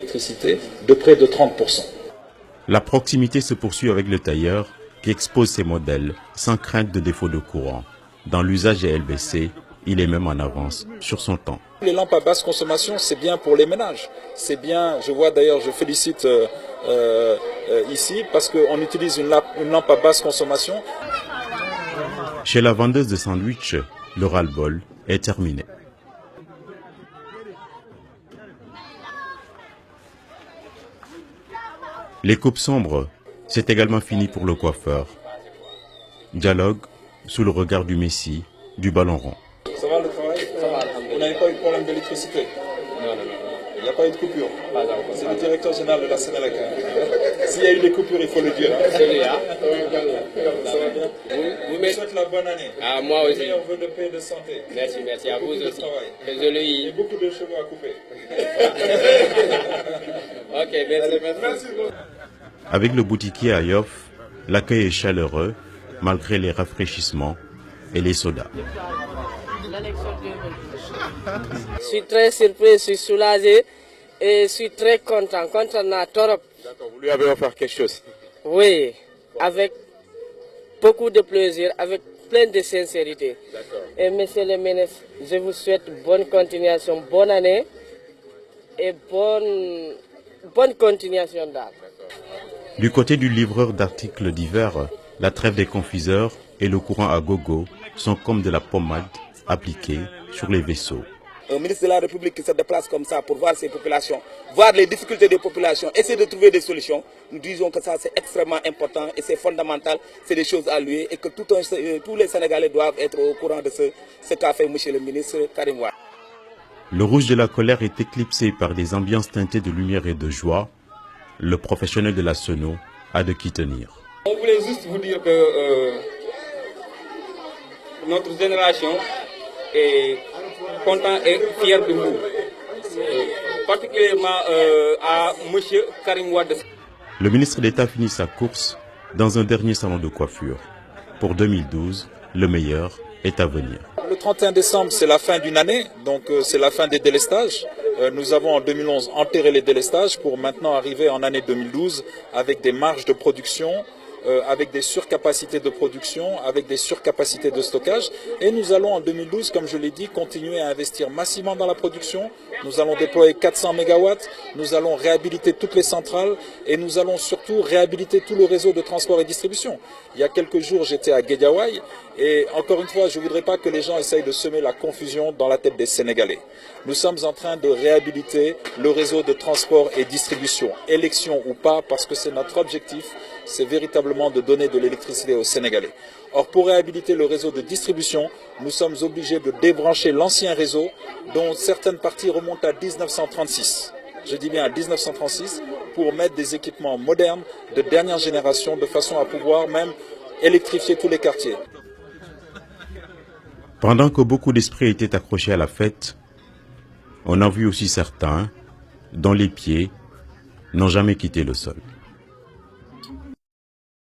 L'électricité de près de 30%. La proximité se poursuit avec le tailleur qui expose ses modèles sans crainte de défaut de courant. Dans l'usage des LBC, il est même en avance sur son temps. Les lampes à basse consommation, c'est bien pour les ménages. C'est bien, je vois d'ailleurs, je félicite ici parce qu'on utilise une lampe à basse consommation. Chez la vendeuse de sandwich, le ras-le-bol est terminé. Les coupes sombres, c'est également fini pour le coiffeur. Dialogue sous le regard du Messie, du ballon rond. Ça va le travail? Ça va. Vous n'avez pas eu de problème d'électricité? Non. Il n'y a pas eu de coupure? C'est le directeur général de la Sénélec. S'il y a eu des coupures, il faut le dire. C'est là. Ça va bien? Je vous souhaite la bonne année. Ah, moi aussi. Meilleurs vœux de paix et de santé. Merci. À vous aussi. Désolé. Et beaucoup de cheveux à couper. Ok, merci. Avec le boutiquier à Yoff, l'accueil est chaleureux, malgré les rafraîchissements et les sodas. Je suis très surpris, je suis soulagé et je suis très content à Torop. D'accord, vous lui avez offert quelque chose? Oui, avec beaucoup de plaisir, avec plein de sincérité. Et monsieur le ministre, je vous souhaite bonne continuation, bonne année et bonne continuation d'art. Du côté du livreur d'articles divers, la trêve des confiseurs et le courant à gogo sont comme de la pommade appliquée sur les vaisseaux. Un ministre de la République qui se déplace comme ça pour voir ses populations, voir les difficultés des populations, essayer de trouver des solutions, nous disons que ça c'est extrêmement important et c'est fondamental, c'est des choses à lui et que tous les Sénégalais doivent être au courant de ce qu'a fait M. le ministre Karim Wade. Le rouge de la colère est éclipsé par des ambiances teintées de lumière et de joie. Le professionnel de la sono a de qui tenir. On voulait juste vous dire que notre génération est content et fier de vous, particulièrement à M. Karim Wade. Le ministre d'État finit sa course dans un dernier salon de coiffure. Pour 2012, le meilleur est à venir. Le 31 décembre, c'est la fin d'une année, donc c'est la fin des délestages. Nous avons en 2011 enterré les délestages pour maintenant arriver en année 2012 avec des marges de production, avec des surcapacités de production, avec des surcapacités de stockage. Et nous allons en 2012, comme je l'ai dit, continuer à investir massivement dans la production. Nous allons déployer 400 MW, nous allons réhabiliter toutes les centrales et nous allons surtout réhabiliter tout le réseau de transport et distribution. Il y a quelques jours, j'étais à Guédiawaye et encore une fois, je ne voudrais pas que les gens essayent de semer la confusion dans la tête des Sénégalais. Nous sommes en train de réhabiliter le réseau de transport et distribution, élection ou pas, parce que c'est notre objectif, c'est véritablement de donner de l'électricité aux Sénégalais. Or, pour réhabiliter le réseau de distribution, nous sommes obligés de débrancher l'ancien réseau, dont certaines parties remontent à 1936. Je dis bien à 1936, pour mettre des équipements modernes de dernière génération, de façon à pouvoir même électrifier tous les quartiers. Pendant que beaucoup d'esprits étaient accrochés à la fête, on a vu aussi certains dont les pieds n'ont jamais quitté le sol.